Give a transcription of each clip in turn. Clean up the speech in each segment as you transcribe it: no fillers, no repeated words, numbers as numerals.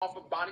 off of body.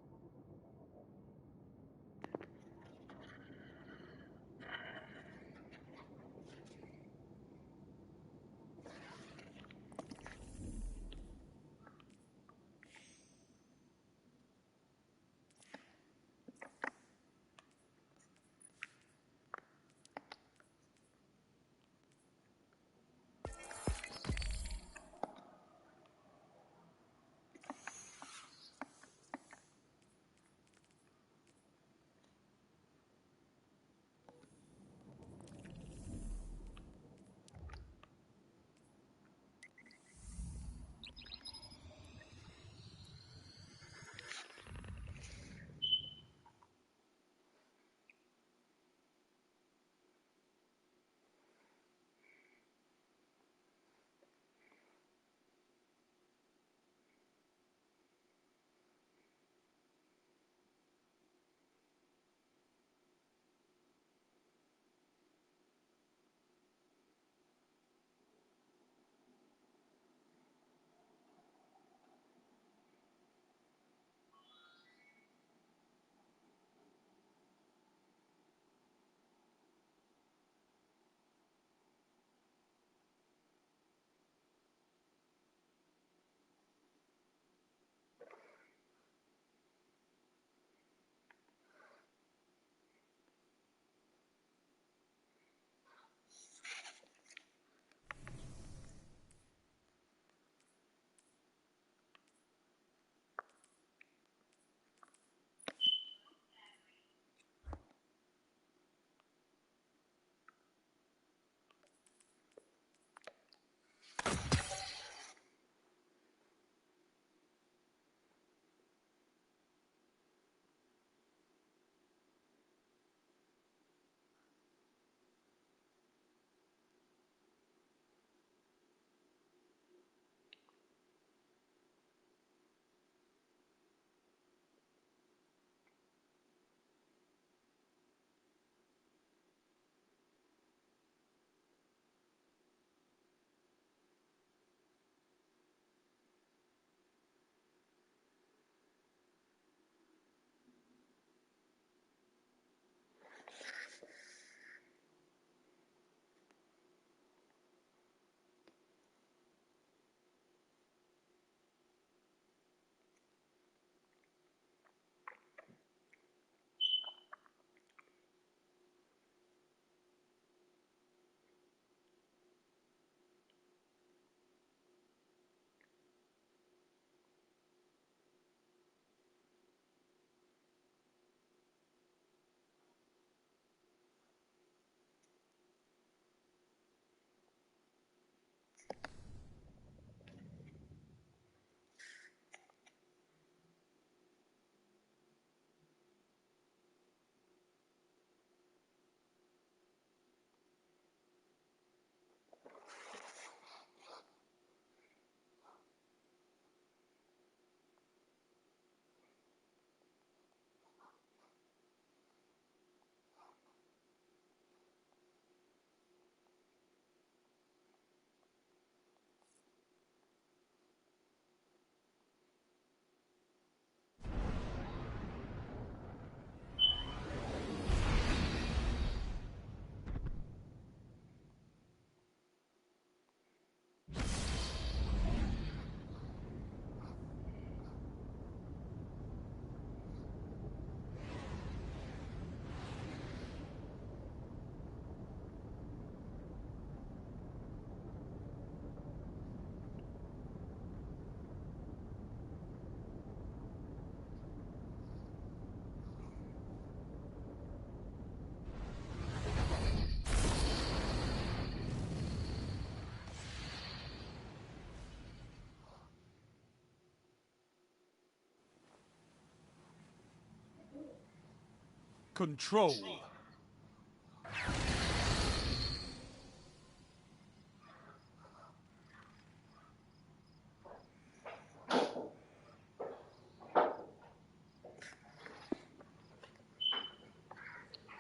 Control.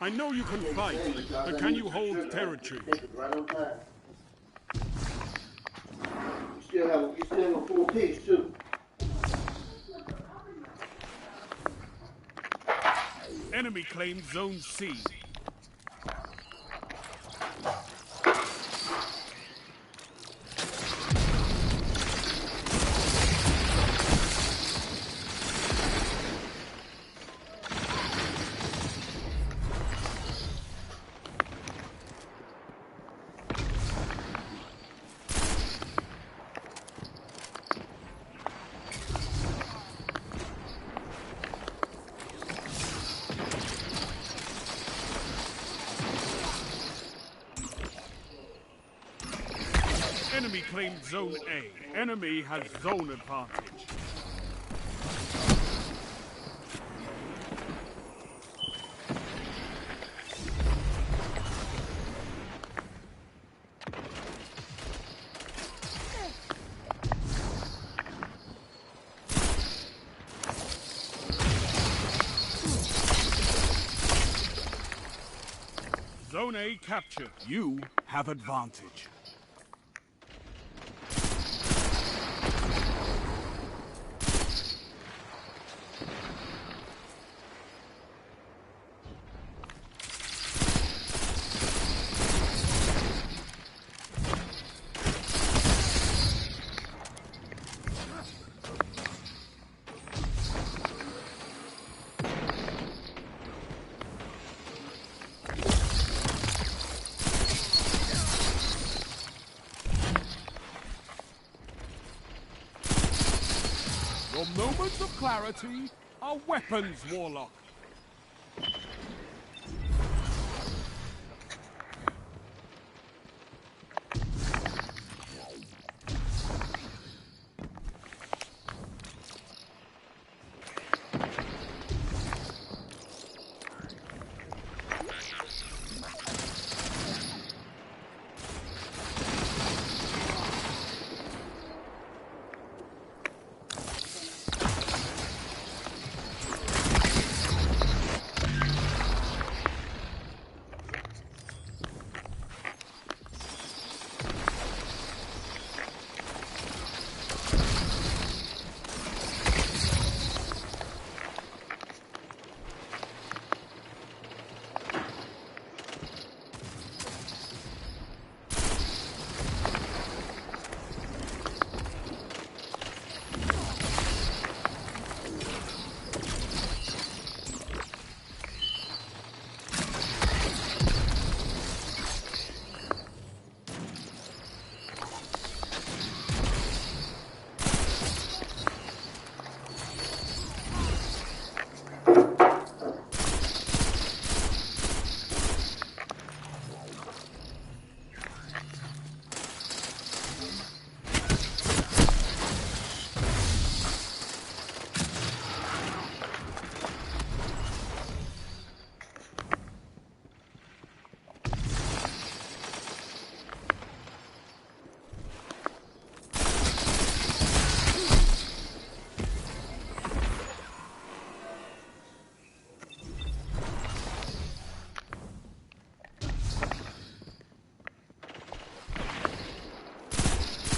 I know you can fight, but can you hold territory? You still have a full piece too. Enemy claimed Zone C. Enemy claimed Zone A. Enemy has zone advantage. Zone A captured. You have advantage. Your moments of clarity are weapons, Warlock.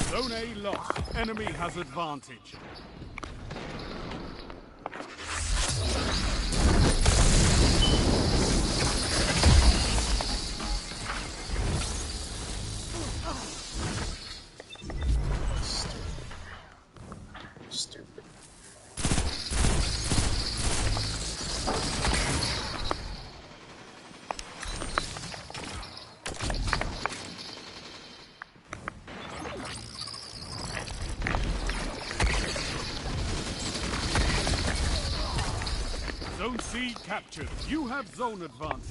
Zone A lost. Enemy has advantage. Stupid. Zone C captured. You have zone advantage.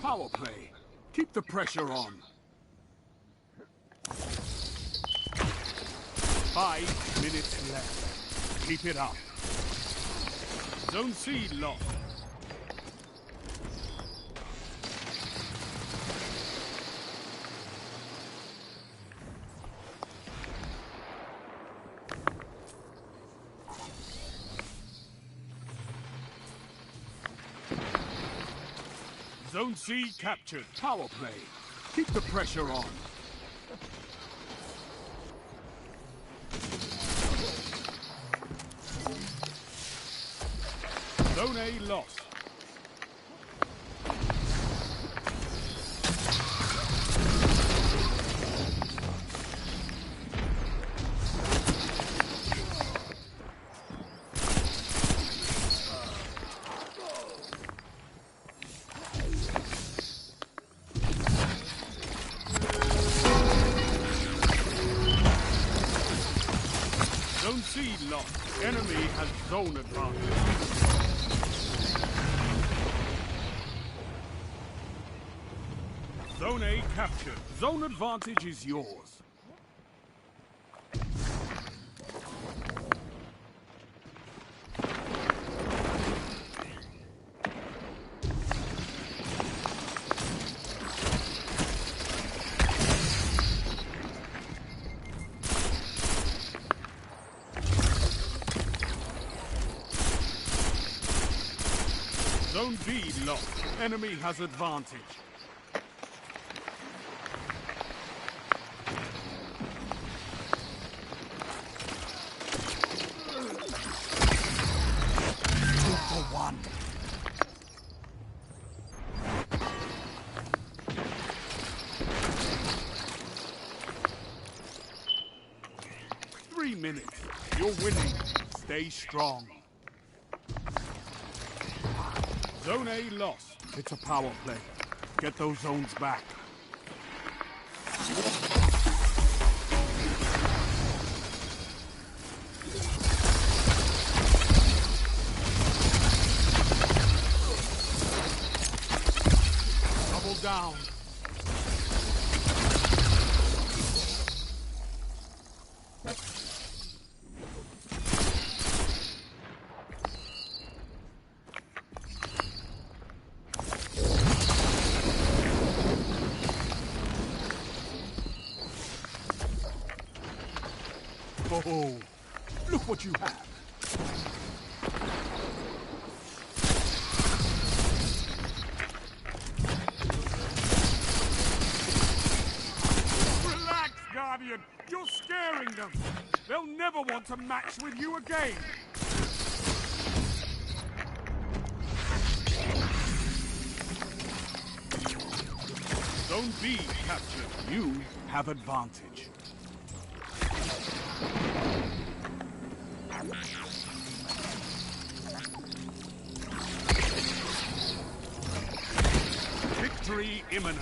Power play. Keep the pressure on. 5 minutes left. Keep it up. Zone C lost. Zone C captured. Power play. Keep the pressure on. Zone A lost. Zone C lost. Enemy has zone advantage. Zone A captured. Zone advantage is yours. Zone B lost. Enemy has advantage. One. 3 minutes. You're winning. Stay strong. Zone A lost. It's a power play. Get those zones back. Double down. Oh, look what you have. Relax, Guardian. You're scaring them. They'll never want to match with you again. Zone B captured. You have advantage. Victory imminent.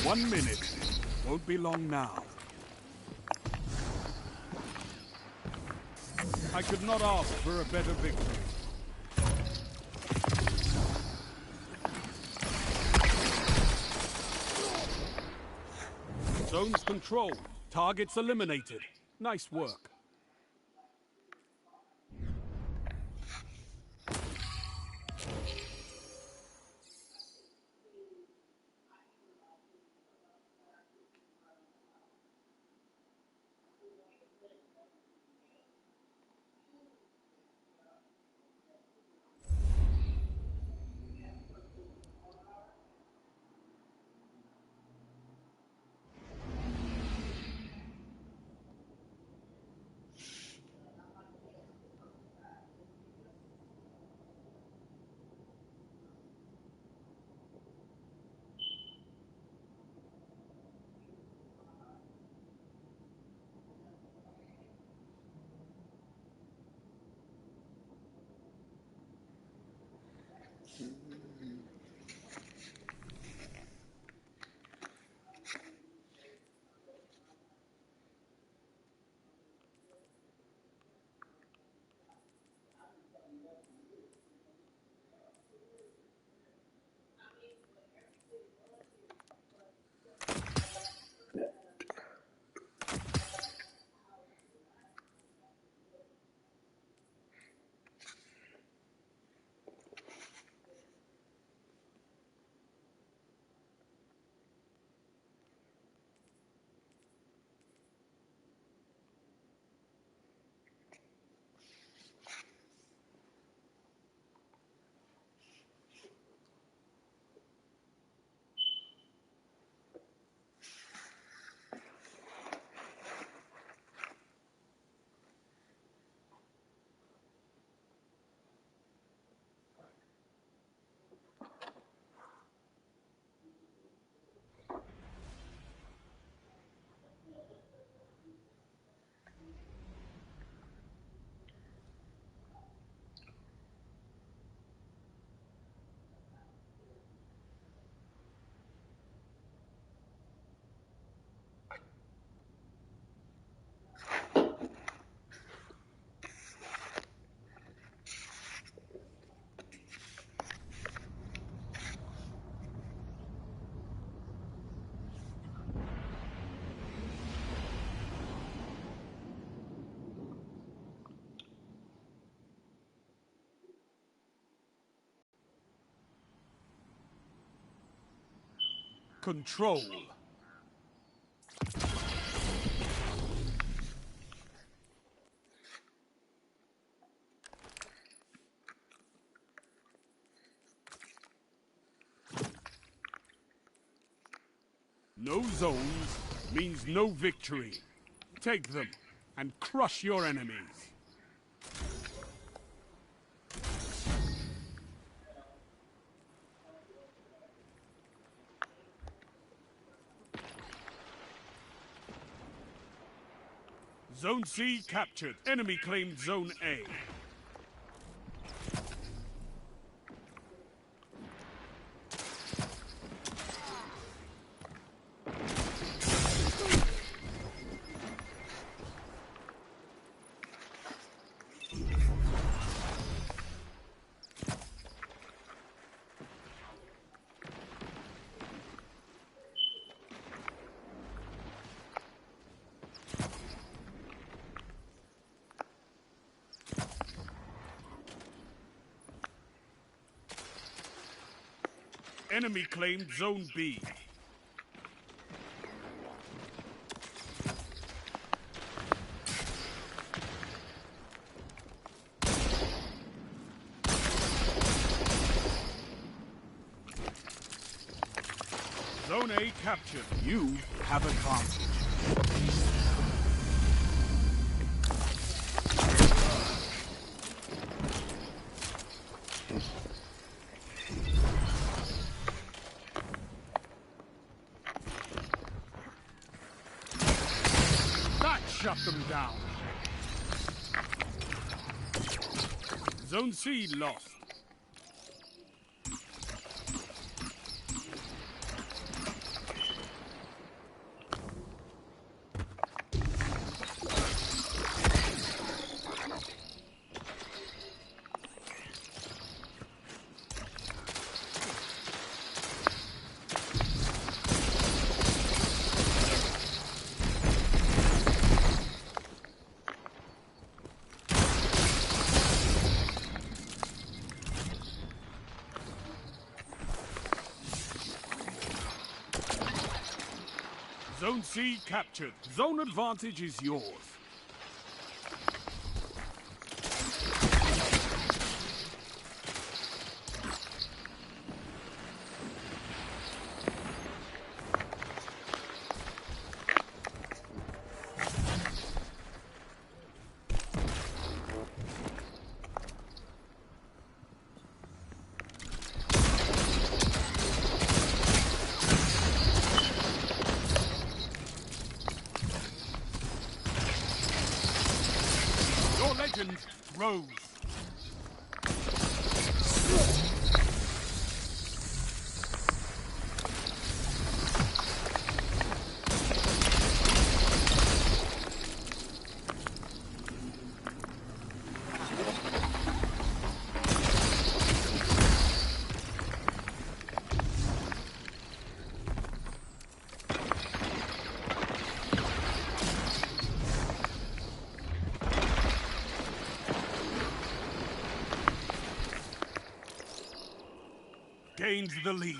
One minute. Won't be long now. I could not ask for a better victory. Zones controlled. Targets eliminated. Nice work. Control. No zones means no victory. Take them and crush your enemies. Zone C captured. Enemy claimed Zone A. Enemy claimed Zone B. Zone A captured. You have advantage. Shut them down. Zone C lost. Zone C captured. Zone advantage is yours. Legend rose. Gains the lead.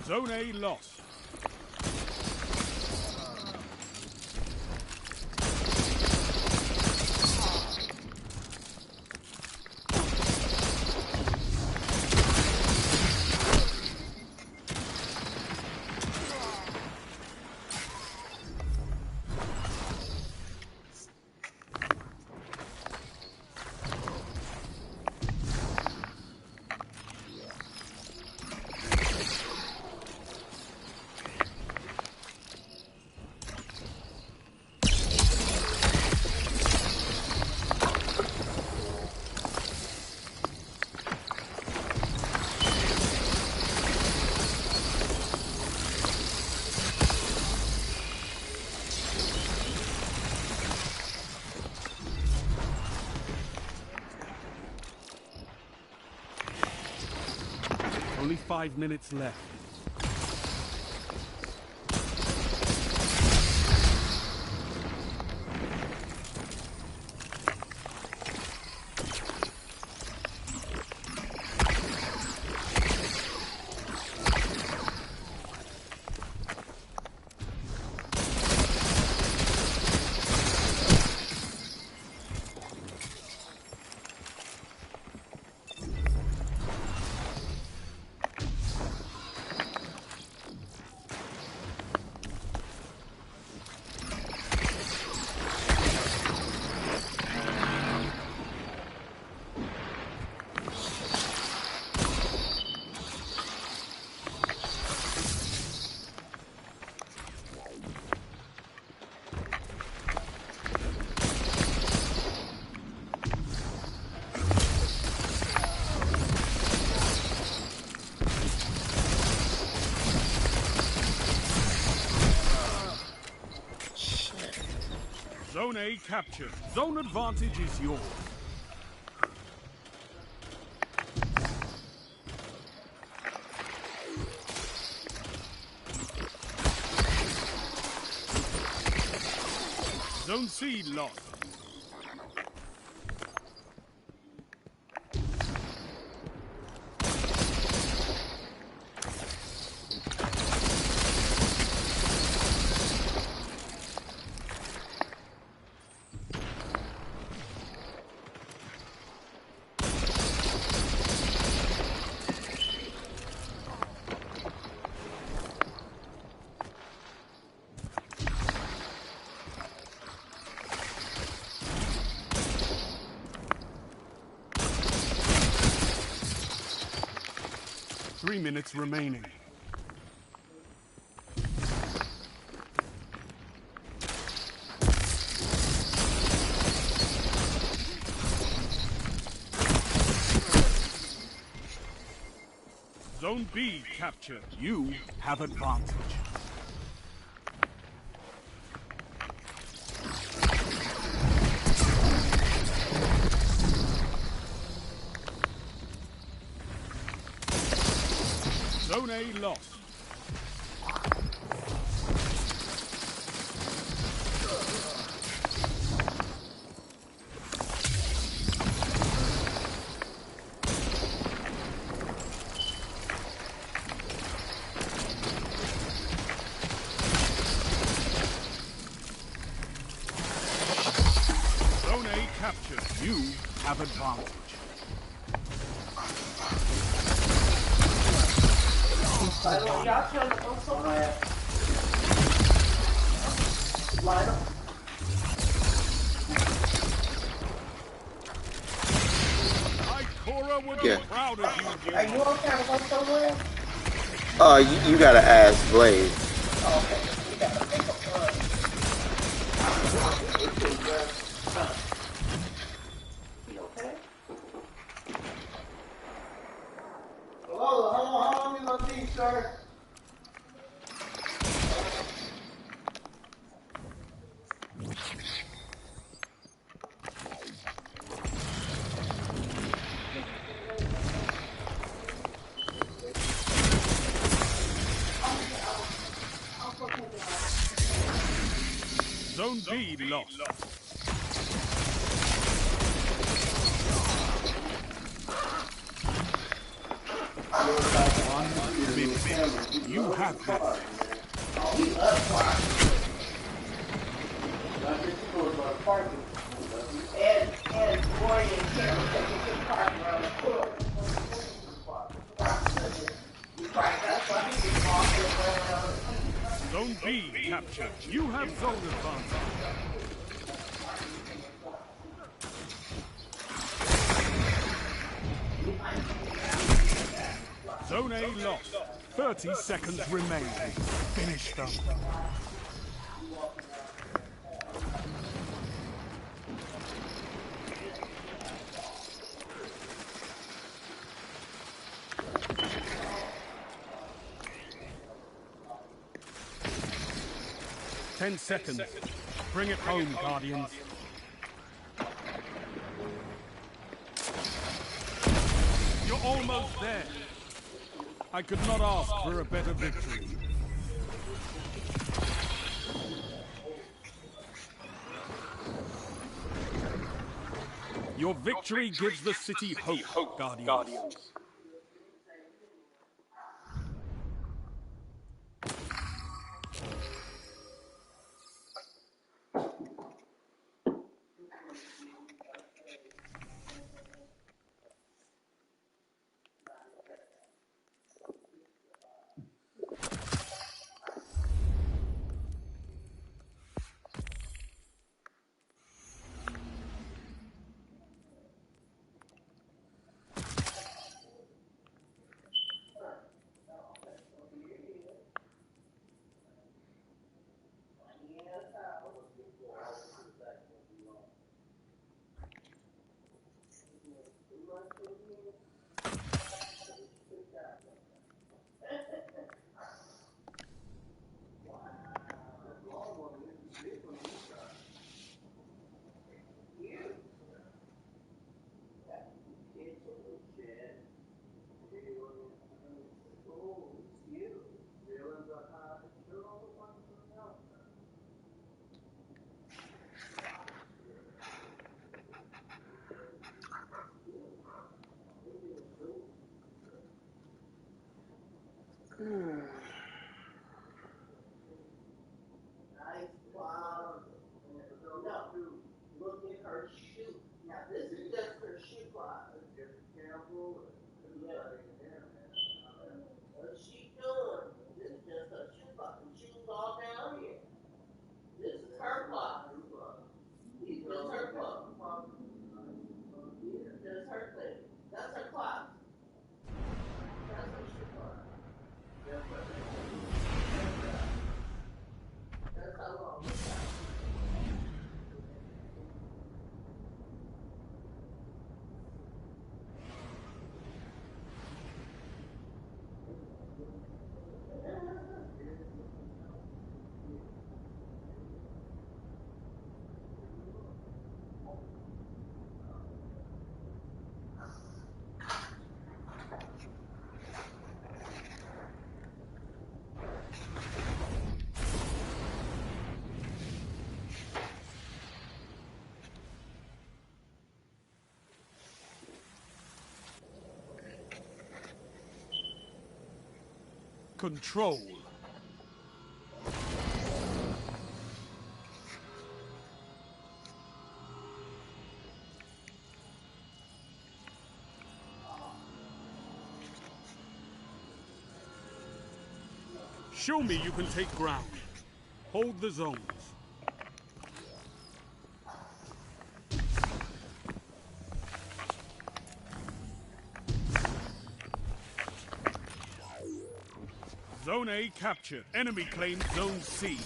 Zone A lost. Only 5 minutes left. Zone A captured. Zone advantage is yours. Zone C lost. Three minutes remaining. Zone B captured. You have advantage. Zone A lost. Zone A captured. You have advantage. Y'all trying to go somewhere? Line up. Cora would be proud of you. Are you all trying to go somewhere? You gotta ask Blaze. Oh, okay. You gotta make a run. You okay? Hello, how long you gonna be, sir? Zone B lost. One minute. You have this. And Roy and Cameron take a good park around the corner. Zone B captured. You have zone advantage. Zone A lost. 30 seconds remain. Finish them. Ten seconds. Bring it home, Guardians. You're almost there. I could not ask for a better victory. Your victory gives the city hope, Guardians. Nice. Wow. No. Look at her shoe. Now this is just her shoe closet. Yeah. What's she doing? This is just her shoe closet. Shoes all down here. This is her closet. These just her clothes. These are just her things. That's her closet. That's her shoe closet. That's how long we got. Control. Show me you can take ground. Hold the zones. Zone A captured. Enemy claims Zone C.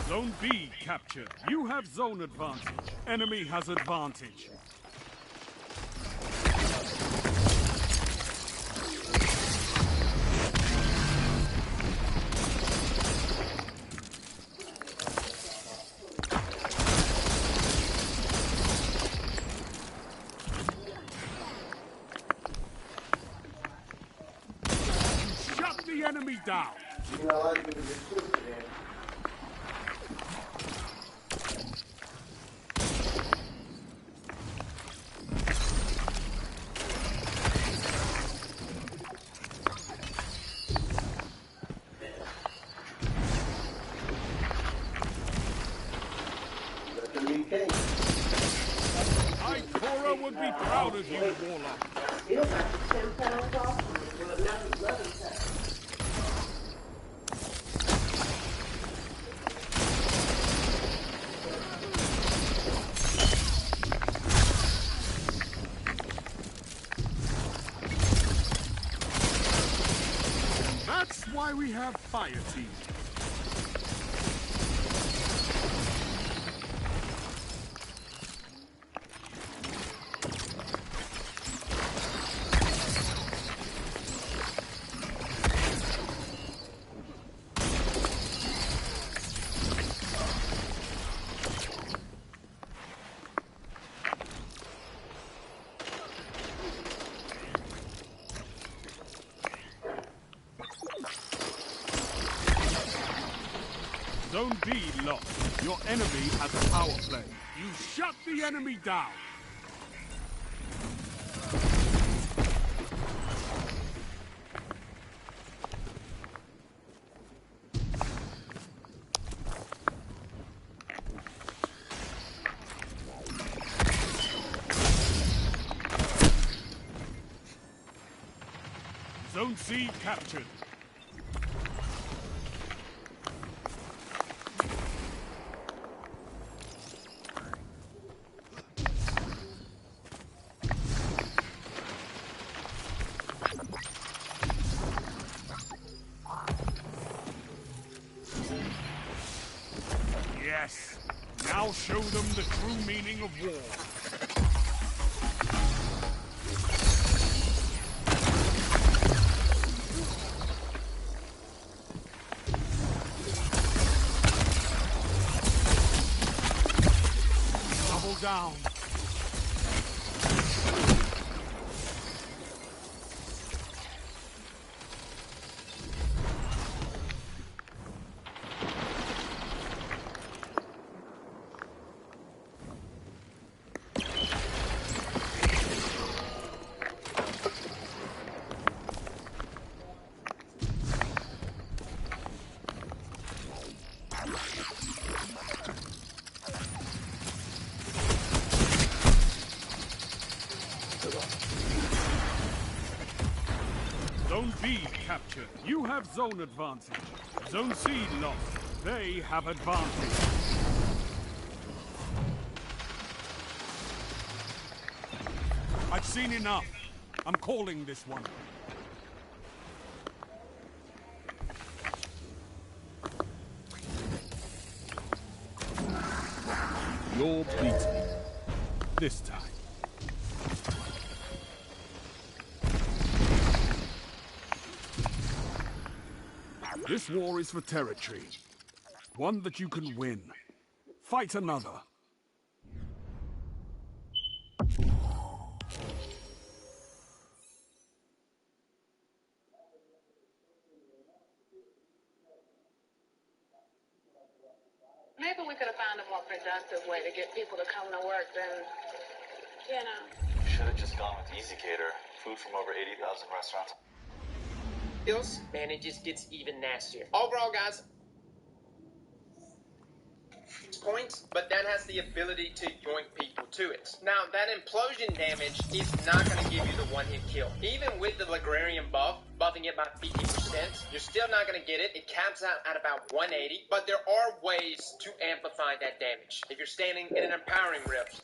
Zone B captured. You have zone advantage. Enemy has advantage. Shut the enemy down. You know, I like it with the switch, man. Ikora would be proud of you, Warlock. Still got the 10 pounds off of it, but now it's 11 pounds. That's why we have fire teams. Zone B lost. Your enemy has a power play. You shut the enemy down. Zone C captured. Yes. Now show them the true meaning of war. Down. Zone B captured. You have zone advantage. Zone C lost. They have advantage. I've seen enough. I'm calling this one. You're beaten. This time. This war is for territory. One that you can win. Fight another. Maybe we could have found a more productive way to get people to come to work than, you know. Should have just gone with Easy Cater. Food from over 80,000 restaurants. And it just gets even nastier. Overall, guys, points, but that has the ability to yoink people to it. Now, that implosion damage is not going to give you the one-hit kill. Even with the Ligrarian buff, buffing it by 50%, you're still not going to get it. It caps out at about 180, but there are ways to amplify that damage. If you're standing in an Empowering Rift,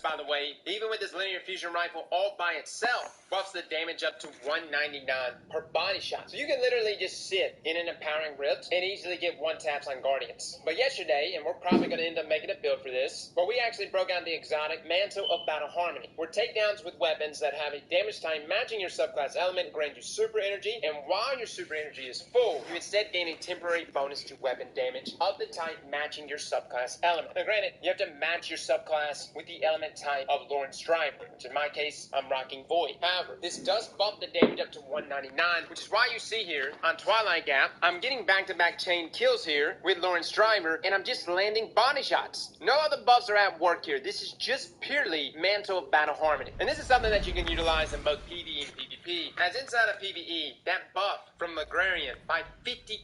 by the way, even with this linear fusion rifle all by itself, buffs the damage up to 199 per body shot. So you can literally just sit in an Empowering Rift and easily get one taps on Guardians. But yesterday, and we're probably going to end up making a build for this, but we actually broke out the exotic Mantle of Battle Harmony, where takedowns with weapons that have a damage time matching your subclass element grant you super energy, and while your super energy is full, you instead gain a temporary bonus to weapon damage of the type matching your subclass element. Now granted, you have to match your subclass with the element type of Lorentz Driver, which in my case, I'm rocking Void. However, this does bump the damage up to 199, which is why you see here on Twilight Gap, I'm getting back-to-back chain kills here with Lorentz Driver, and I'm just landing body shots. No other buffs are at work here. This is just purely Mantle of Battle Harmony. And this is something that you can utilize in both PvE and PvP. As inside of PvE, that buff from Ligrarian by 50%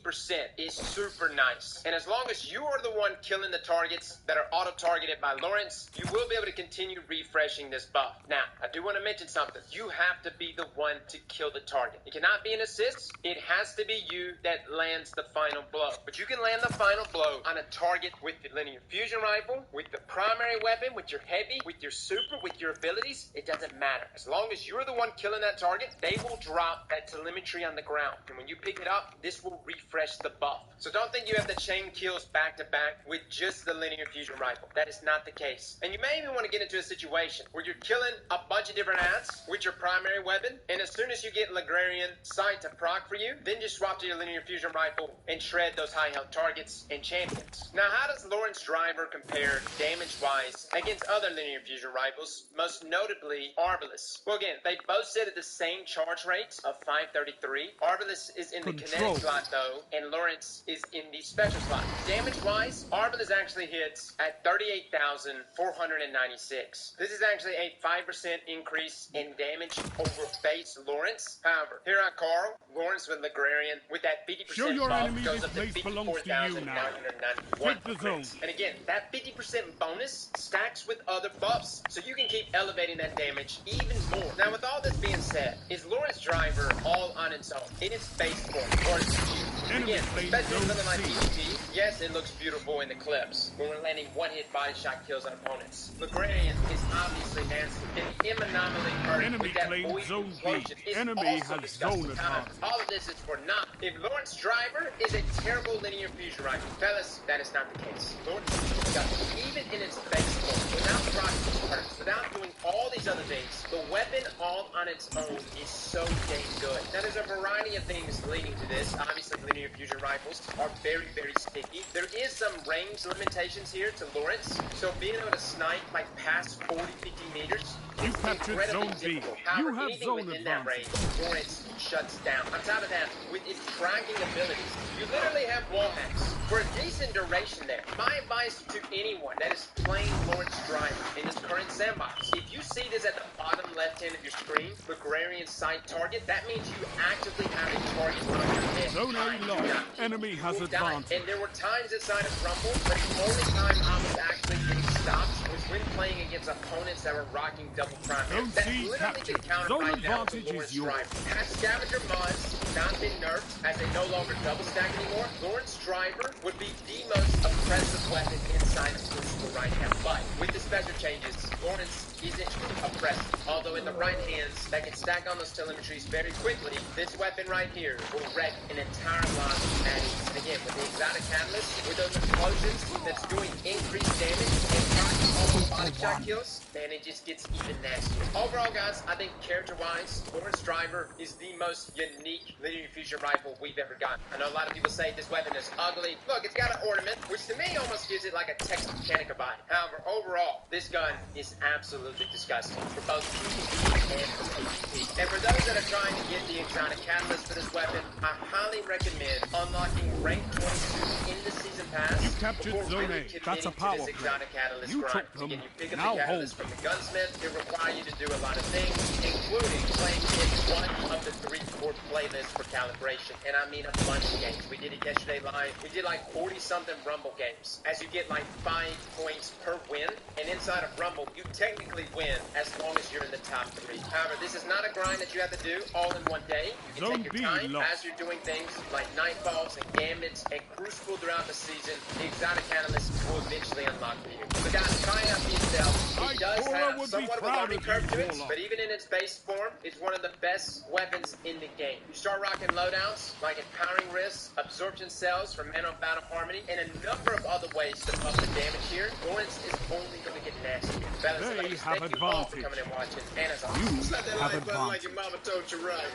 is super nice. And as long as you are the one killing the targets that are auto-targeted by Lorentz, you will be able to continue refreshing this buff. Now, I do want to mention something. You have to be the one to kill the target. It cannot be an assist. It has to be you that lands the final blow. But you can land the final blow on a target with the linear fusion rifle, with the primary weapon, with your heavy, with your super, with your abilities. It doesn't matter. As long as you're the one killing that target, they will drop that telemetry on the ground. And when you pick it up, this will refresh the buff. So don't think you have the chain kills back to back with just the linear fusion rifle. That is not the case. And you may even want to get into a situation where you're killing a bunch of different ads with your primary weapon, and as soon as you get Ligrarian sight to proc for you, then just swap to your linear fusion rifle and shred those high health targets and champions. Now, how does Lorentz Driver compare damage-wise against other linear fusion rifles, most notably Arbalest? Well, again, they both sit at the same charge rates of 5 533. Arbalest is in the Control. kinetic slot though, and Lorentz is in the special slot. Damage-wise, Arbalest actually hits at 38,496. This is actually a 5% increase in damage over base Lorentz. However, here on Carl, Lorentz with Ligrarian, with that 50% Show your buff, enemy goes this up to place belongs to you now. 54,991. Take the zone. And again, that 50% bonus stacks with other buffs, so you can keep elevating that damage even more. Now, with all this being said, is Lorentz Driver all on its own, in its base form, or is it used? Again, especially something like PvP, yes, it looks beautiful in the clips when we're landing one-hit body shot kills on opponents. Ligrarian is obviously nasty, and M anomaly hurt Enemy with that claims void zone B. explosion is Enemy also has disgusting. zone However, advantage. all of this is for naught. If Lorentz Driver is a terrible linear fusion rifle, fellas, that is not the case. Lorentz is disgusting, even in its base form, without proccing perks, without doing all these other things. The weapon all on its own is so dang good. Now, there's a variety of things leading to this. Obviously, linear fusion rifles are very, very sticky. There is some range limitations here to Lorentz, so being able to snipe like past 40, 50 meters You is captured incredibly zone B. difficult. You However, have anything zone within that range, advantage. Lorentz shuts down. On top of that, with its tracking abilities, you literally have wall hacks for a decent duration there. My advice to anyone that is playing Lorentz Driver in this current sandbox, if you see this at the bottom left hand of your screen, Ligrarian sight target, that means you actively have a target on your head. Zone A lost. Enemy has advantage. And there were times inside of Rumble, but the only time I was actually getting stopped was when playing against opponents that were rocking double primary. Zone That's C literally captured. been countered Zone right now with advantage Lorentz is yours. Driver. Had Scavenger mods not been nerfed, as they no longer double stack anymore, Lorentz Driver would be the most oppressive weapon inside of Crucible right now. But with the special changes, Lorentz isn't oppressive. Although in the right hands that can stack on those telemetries very quickly, this weapon right here will wreck an entire lot of enemies. And again, with the exotic catalyst, with those explosions that's doing increased damage and knocking all those body shot kills, man, it just gets even nastier. Overall, guys, I think character-wise, Lorentz Driver is the most unique linear fusion rifle we've ever gotten. I know a lot of people say this weapon is ugly. Look, it's got an ornament, which to me almost gives it like a Texas Mechanica vibe. However, overall, this gun is absolutely disgusting for both PvP and PvP. And for those that are trying to get the exotic catalyst for this weapon, I highly recommend unlocking rank 22 in the season pass. You captured before Zone really A. That's a committing to power this play. exotic catalyst You grind. took them. Again, you pick up Now the catalyst hold. from the gunsmith. It requires you to do a lot of things, including playing in one of the 3 core playlists for calibration. And I mean a bunch of games. We did it yesterday live. We did like 40-something Rumble games. As you get like 5 points per win, and inside of Rumble, you technically win as long as you're in the top 3. However, this is not a grind that you have to do all in one day. You can Zone take B your time lost. as you're doing things like Nightfalls and Gambits and Crucible throughout the season. The exotic catalyst will eventually unlock for you. So guys, try it out for yourself. It does Cora have would be somewhat of a proud learning of curve you, to it, Warlock. but even in its base form, it's one of the best weapons in the game. You start rocking loadouts like Empowering Wrists, Absorption Cells from Man on Battle Harmony, and a number of other ways to up the damage here. Lorentz is only going to get nastier. Fellas, They ladies, have thank you all for advantage. coming and watching. And as You always, slap that have like button like advantage. your mama told you right.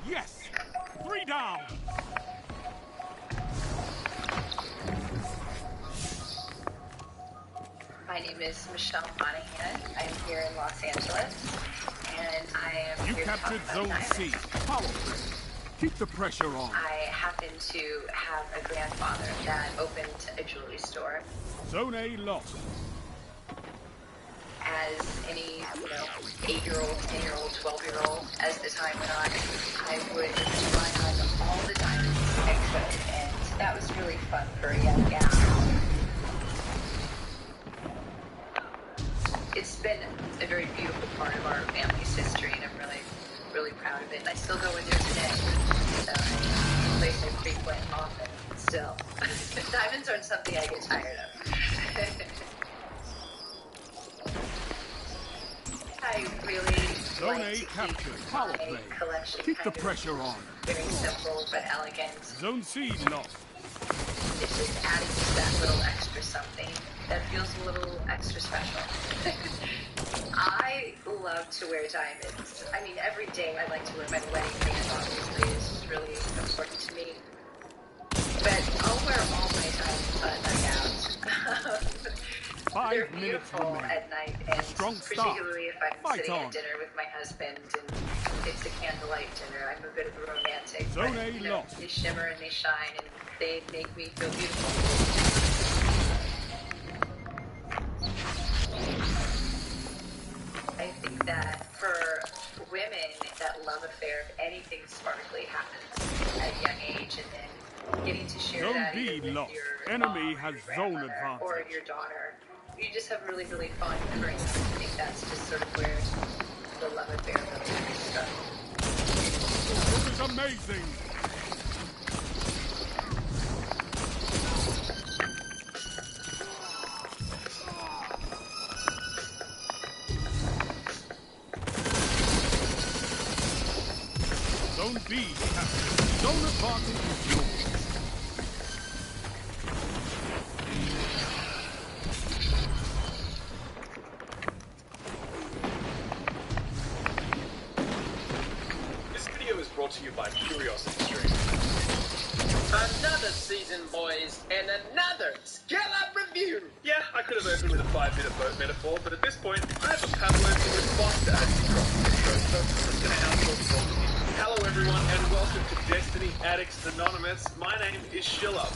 Yes! 3 down! My name is Michelle Monahan. I'm here in Los Angeles, and I am You here to talk captured about Zone diamonds. C. Power play. Keep the pressure on. I happen to have a grandfather that opened a jewelry store. Zone A lost. As any, 8-year-old, 10-year-old, 12-year-old, as the time went on, I would try on all the diamonds I could, and that was really fun for a young gal. It's been a very beautiful part of our family's history, and I'm really, really proud of it. And I still go in there today. So it's a place I frequent often still. Diamonds aren't something I get tired of. I really Zone like A to captured. keep Power my play. collection Keep the kind of pressure on. very simple but elegant. Zone C lost. it's just adding just that little extra something that feels a little extra special. I love to wear diamonds. I mean, every day I like to wear my wedding band, obviously. It's just really important to me. But I'll wear all my diamonds on a night out. They're 5 minutes beautiful remaining. at night, and Strong start. particularly if I'm Fight sitting on. at dinner with my husband and it's a candlelight dinner. I'm a bit of a romantic. Zone but, A you know, lost. they shimmer and they shine, and they make me feel beautiful. I think that for women, that love affair, if anything sparkly happens at a young age, and then getting to share Zone that B either with lost. your Enemy mom, has your zone grandmother, or advantage. your daughter, you just have really, really fond memories. I think that's just sort of where the love affair really started. This is amazing. Zone B captured. Zone advantage is yours. This video is brought to you by Curiosity Stream. Another season, boys, and another Skill Up review. Yeah, I could have opened with a 5-minute boat metaphor, but at this point, I have a Pavlovian response to add to the so I'm just going to outsource it all to you. Hello everyone, and welcome to Destiny Addicts Anonymous. My name is Shilla.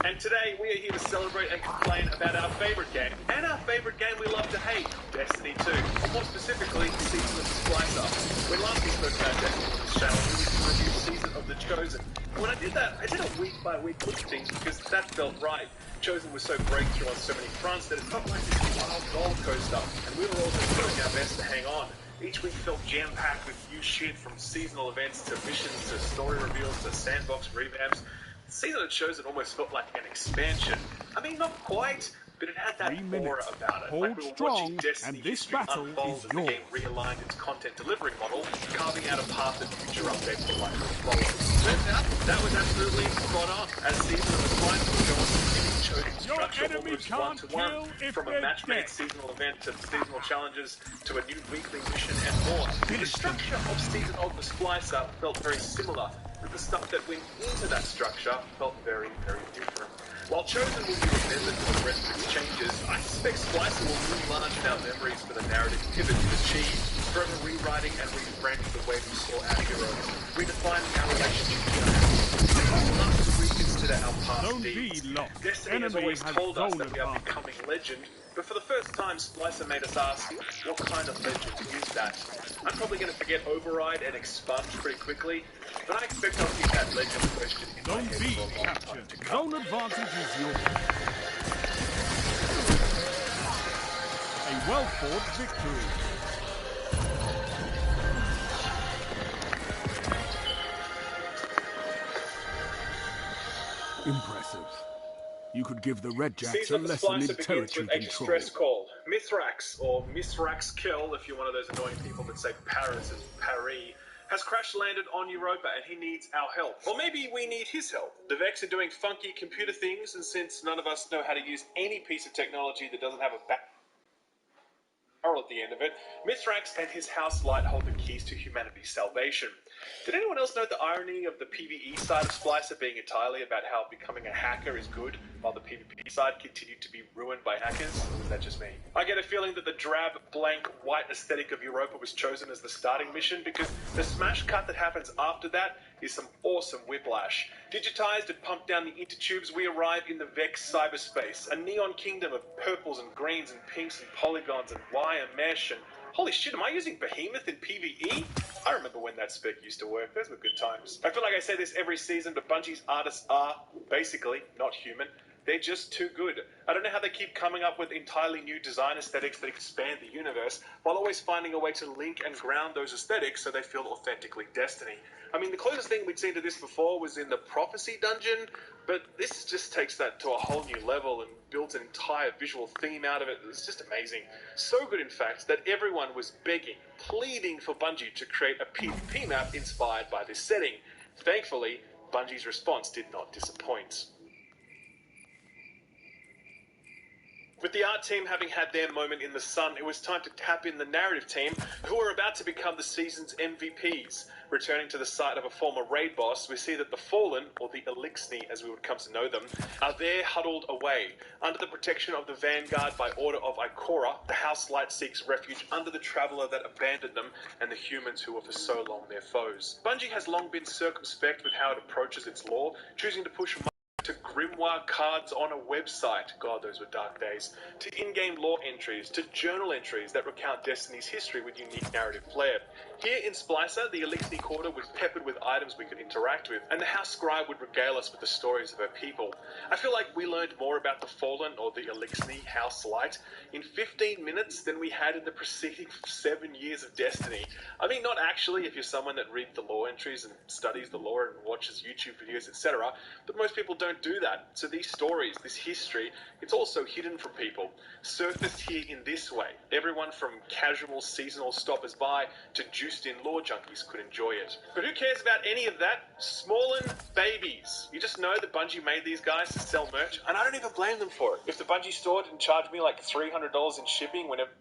And today we are here to celebrate and complain about our favourite game, and our favourite game we love to hate, Destiny 2. More specifically, Season of the Splicer. When last we spoke about Destiny on this channel, we were review Season of the Chosen. When I did that, I did a week-by-week look at things because that felt right. Chosen was so breakthrough on so many fronts that it felt like this wild roller coaster, and we were all just doing our best to hang on. Each week felt jam-packed with new shit, from seasonal events to missions to story reveals to sandbox revamps. The season of Chosen almost felt like an expansion. I mean, not quite, but it had that 3 minutes. aura about it. Hold like we were strong, watching Destiny and this history battle unfold is as the game yours. realigned its content delivery model, carving out a path that future updates will likely follow. Turns out, that was absolutely spot on, as Season of the Splice will go on to continue Chosen's Your structure enemy almost can't one-to-one, kill if from a they're match-made dead. seasonal event to seasonal challenges to a new weekly mission and more. The structure of Season of the Splicer felt very similar, but the stuff that went into that structure felt very, very different. While Chosen will be remembered for the rest of its changes, I suspect Splicer will loom large in our memories for the narrative pivot it achieved, forever rewriting and reframing the way we saw our heroes, redefining our relationship to our causing us to reconsider our past Zone B deeds. lost. Destiny has Enemy always has told us zone that we are advantage. becoming legend, but for the first time, Splicer made us ask, what kind of legend is that? I'm probably going to forget Override and Expunge pretty quickly, but I expect I'll keep that legend question in my Zone head B for a long time captured. to come. Zone advantage is yours. A well-fought victory. Impressive. You could give the Red Jacks a Season of the lesson in Splicer begins territory with a control. distress call. Mithrax, or Mithrax Kill, if you're one of those annoying people that say Paris is Paris, has crash-landed on Europa and he needs our help. Or maybe we need his help. The Vex are doing funky computer things, and since none of us know how to use any piece of technology that doesn't have a back barrel at the end of it, Mithrax and his house light hold the keys to humanity's salvation. Did anyone else note the irony of the PvE side of Splicer being entirely about how becoming a hacker is good, while the PvP side continued to be ruined by hackers? Or was that just me? I get a feeling that the drab, blank, white aesthetic of Europa was chosen as the starting mission because the smash cut that happens after that is some awesome whiplash. Digitized and pumped down the intertubes, we arrive in the Vex cyberspace, a neon kingdom of purples and greens and pinks and polygons and wire mesh and... Holy shit, am I using Behemoth in PvE? I remember when that spec used to work. Those were good times. I feel like I say this every season, but Bungie's artists are, basically, not human. They're just too good. I don't know how they keep coming up with entirely new design aesthetics that expand the universe, while always finding a way to link and ground those aesthetics so they feel authentically Destiny. I mean, the closest thing we'd seen to this before was in the Prophecy dungeon, but this just takes that to a whole new level and builds an entire visual theme out of it. It's just amazing. So good, in fact, that everyone was begging, pleading for Bungie to create a PvP map inspired by this setting. Thankfully, Bungie's response did not disappoint. With the art team having had their moment in the sun, it was time to tap in the narrative team, who are about to become the season's MVPs. Returning to the site of a former raid boss, we see that the Fallen, or the Elixni as we would come to know them, are there huddled away. Under the protection of the Vanguard by order of Ikora, the House Light seeks refuge under the Traveler that abandoned them and the humans who were for so long their foes. Bungie has long been circumspect with how it approaches its lore, choosing to push to grimoire cards on a website, God those were dark days, to in-game lore entries, to journal entries that recount Destiny's history with unique narrative flair. Here in Splicer, the Elixni Quarter was peppered with items we could interact with, and the House Scribe would regale us with the stories of her people. I feel like we learned more about the Fallen, or the Elixni House Light, in 15 minutes than we had in the preceding 7 years of Destiny. I mean, not actually if you're someone that reads the lore entries and studies the lore and watches YouTube videos, etc., but most people don't do that. So these stories, this history, it's also hidden from people, surfaced here in this way. Everyone from casual seasonal stoppers by to juiced-in lore junkies could enjoy it. But who cares about any of that? Smallin' babies. You just know that Bungie made these guys to sell merch, and I don't even blame them for it. If the Bungie store didn't charge me like $300 in shipping whenever...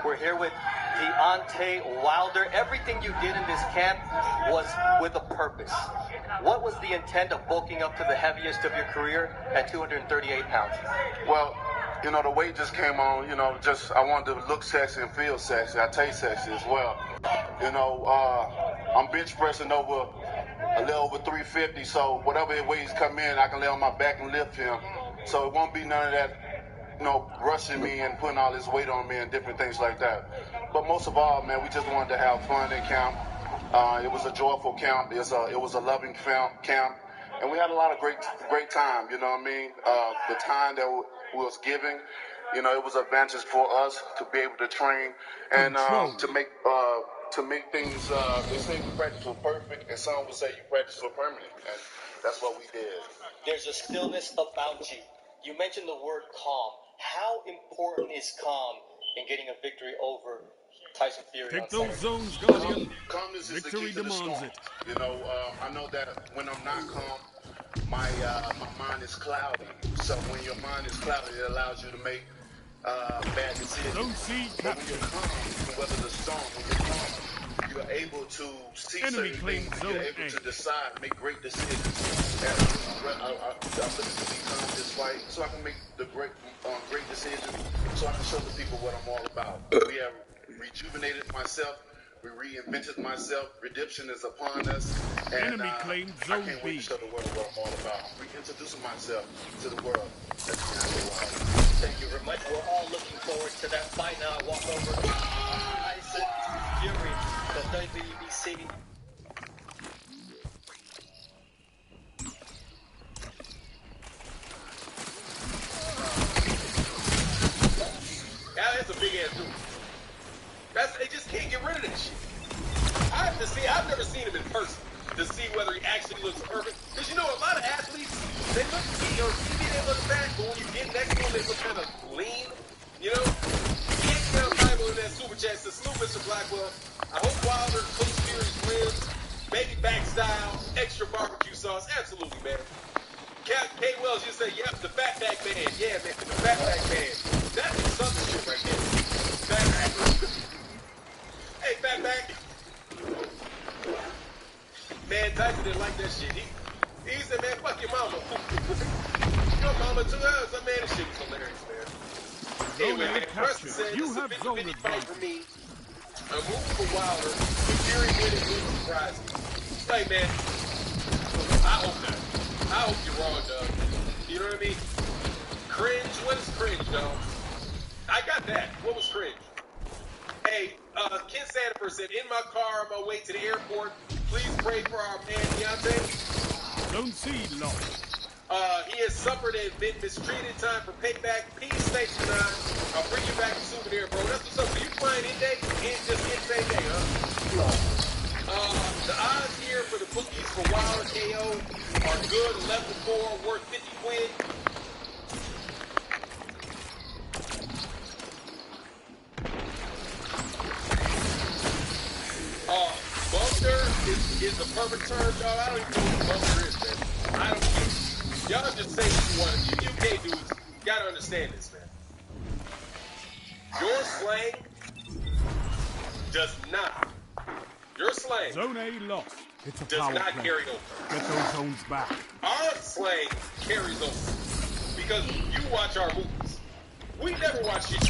We're here with Deontay Wilder. Everything you did in this camp was with a purpose. What was the intent of bulking up to the heaviest of your career at 238 pounds? Well, you know, the weight just came on, you know, just I wanted to look sexy and feel sexy. I taste sexy as well. You know, I'm bench pressing a little over 350, so whatever weights come in, I can lay on my back and lift him. So it won't be none of that, you know, rushing me and putting all this weight on me and different things like that. But most of all, man, we just wanted to have fun in camp. It was a joyful camp. It was a loving camp. And we had a lot of great time, you know what I mean? The time that we was giving, you know, it was an advantage for us to be able to train and to make things, they say we practice for perfect, and some would say you practice for permanent, and that's what we did. There's a stillness about you. You mentioned the word calm. How important is calm in getting a victory over Tyson Fury? Take those zones, Guardian. Calmness is Victory the key to the demands storm. it. You know, I know that when I'm not calm, my mind is cloudy. So when your mind is cloudy, it allows you to make bad decisions. Zone C But when you're calm, you can weather the storm. When you're calm, you're able to see Enemy certain claims things. zone You're able A. to decide, make great decisions. And I'm looking to be calm this fight so I can make the great decisions, so I can show the people what I'm all about. We have rejuvenated myself We reinvented myself. Redemption is upon us. And Enemy claimed I Zone can't B. wait to show the world what I'm all about. Reintroducing myself to the world. That's Thank you very much. We're all looking forward to that fight. Now I walk over Tyson Fury, the WBC. Yeah, that's a big ass dude. They just can't get rid of that shit. I have to see. I've never seen him in person to see whether he actually looks perfect. Because you know, a lot of athletes, they look, you know, TV, they look fat, but when you get next to them, they look kind of lean. You know, King Bible in that super chat says, "Salute, Mr. Blackwell. I hope Wilder cooks Fury's ribs, baby back style, extra barbecue sauce. Absolutely, man." K. Wells, you say, "Yep, the fatback man. Yeah, man, the fatback man. That's the southern shit right there. Fatback. Hey, fatback." Man, Tyson didn't like that shit. He said, "Man, fuck your mama." Your mama too. Man, this shit was hilarious, man. Anyway, man, Preston said, "This is a 50-50 fight for me. A move for Wilder. If Fury winning would surprise me." Hey, man, I hope not. I hope you're wrong, dog. You know what I mean? Cringe? What is cringe, dog? I got that. What was cringe? Hey, Ken Sandifer said, "In my car on my way to the airport. Please pray for our man Deontay." Zone C lost. He has suffered and been mistreated. Time for payback. Peace, thanks for nine. I'll bring you back a souvenir, bro. That's what's up. So you flying in day? Just in same day, huh? The odds here for the bookies for Wilder KO are good. 11-4, worth 50 quid. Bunker is the perfect term, dog. I don't even know what bunker is, man. I don't care. Y'all just say what you want. You UK dudes gotta understand this, man. Your slang does not. Your slang Zone A lost. It's a does power not play. carry over. Get those zones back. Our slang carries over because you watch our movies. We never watch shit.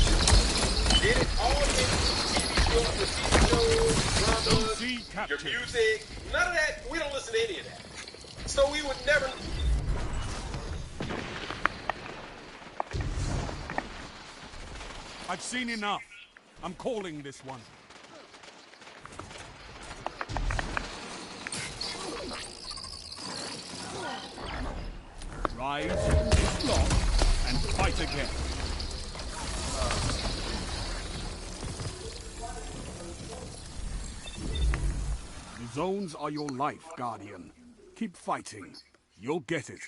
Get it? All the TV shows, dramas, your music, none of that. We don't listen to any of that. So we would never. I've seen enough. I'm calling this one. Rise, lock, and fight again. The zones are your life, Guardian. Keep fighting. You'll get it.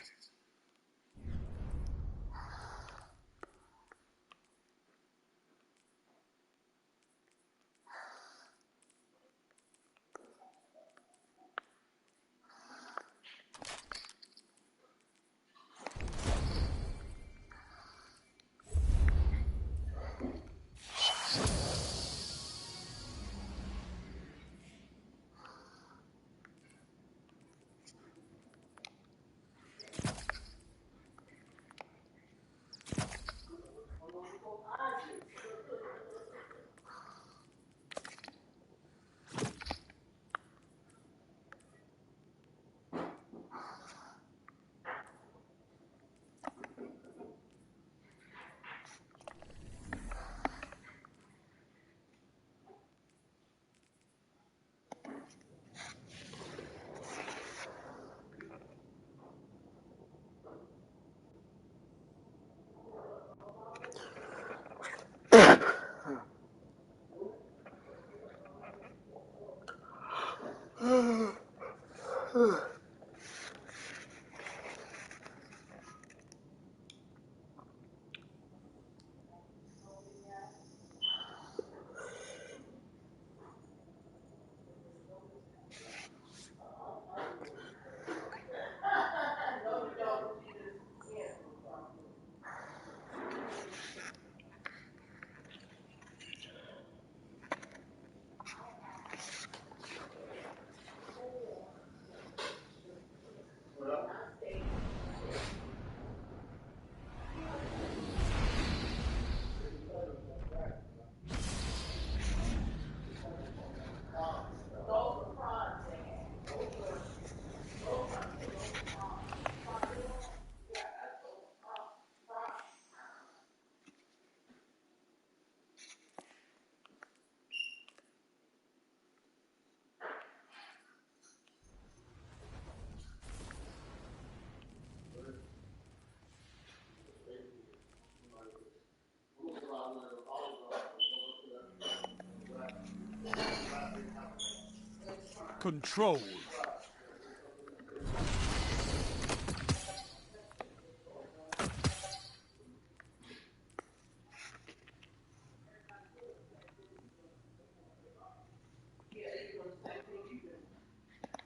control.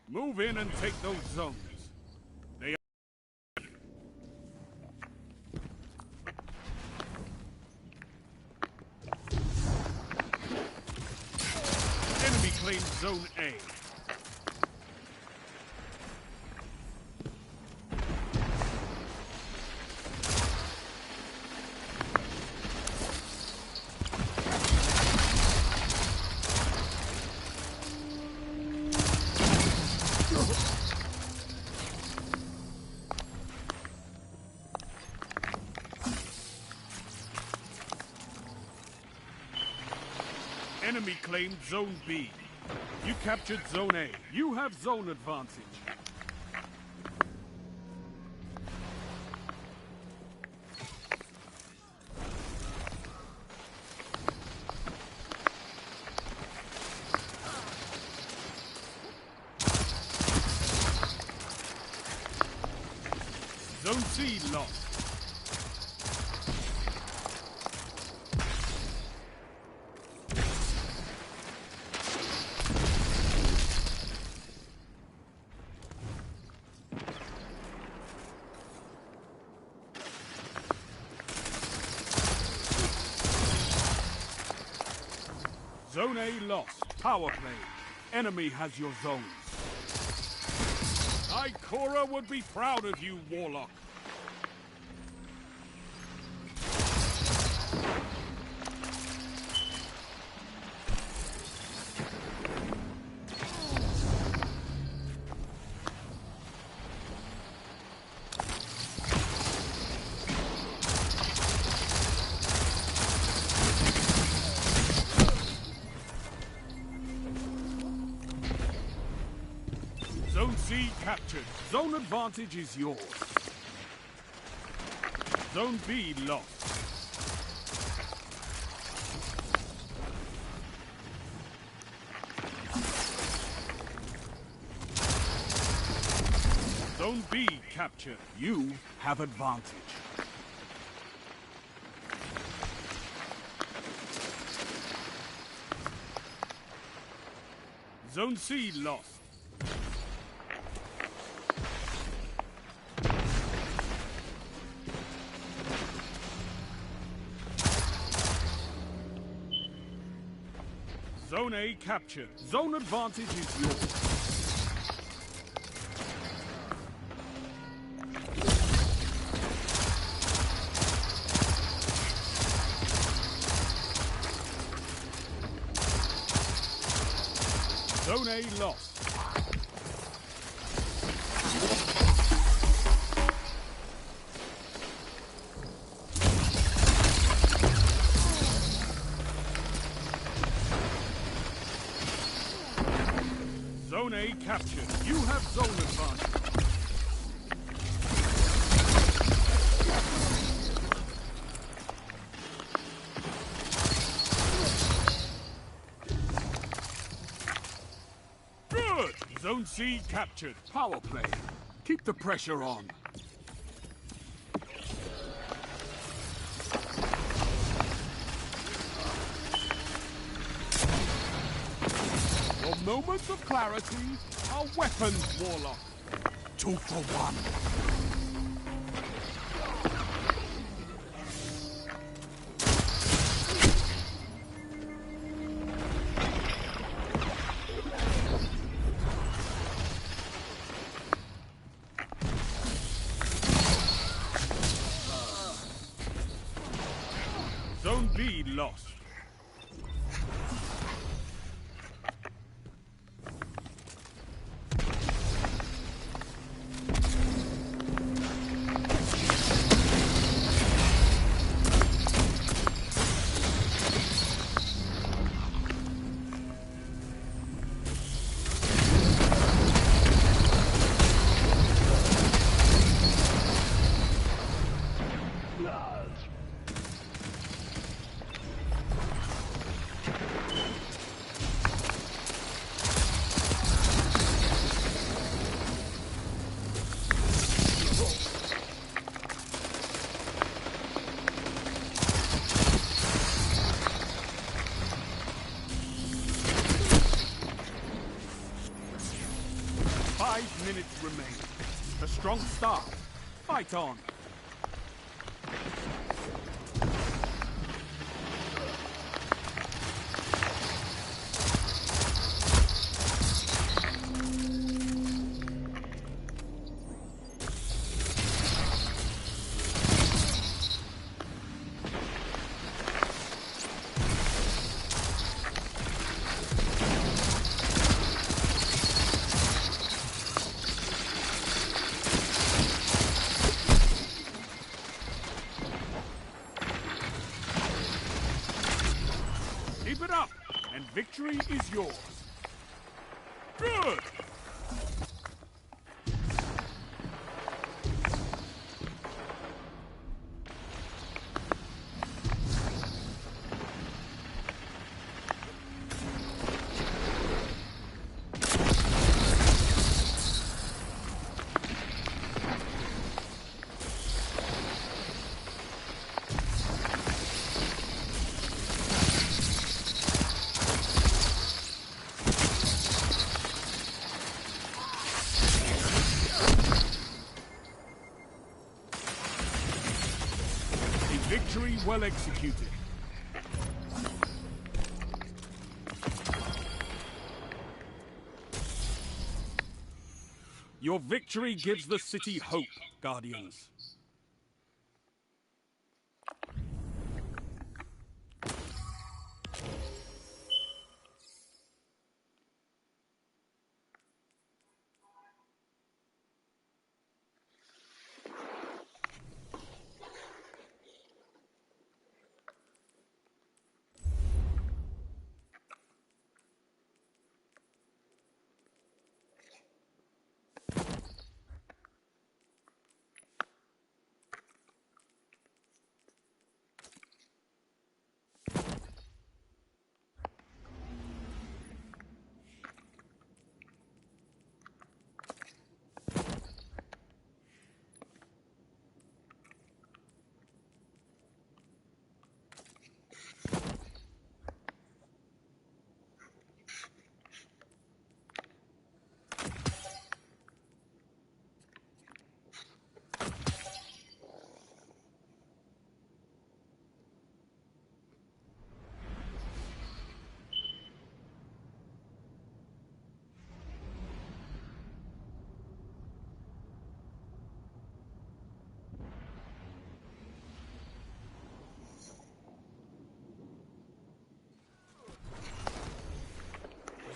Move in and take those zones. They are... Enemy claims Zone A. Enemy claimed Zone B. You captured Zone A. You have zone advantage. Zone C lost. Zone A lost. Power play. Enemy has your zones. Ikora would be proud of you, Warlock. Zone C captured. Zone advantage is yours. Zone B lost. Zone B captured. You have advantage. Zone C lost. Zone A captured. Zone advantage is yours. Zone A lost. Zone A captured. You have zone advantage. Good! Zone C captured. Power play. Keep the pressure on. Your moments of clarity are weapons, Warlock. 2 for 1. Zone B lost. minutes remain. A strong start. Fight on. Keep it up, and victory is yours. Good! Victory well executed. Your victory gives the city hope, Guardians.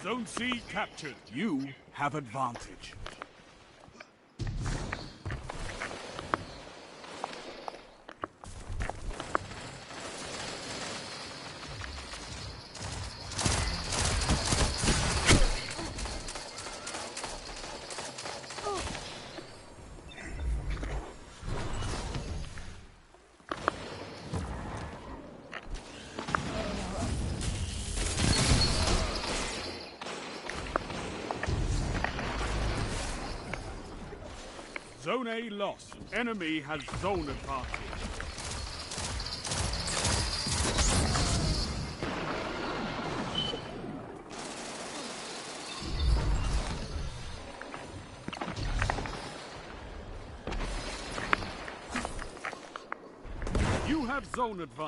Zone C captured. You have advantage. Zone A lost. Enemy has zone advantage. You have zone advantage.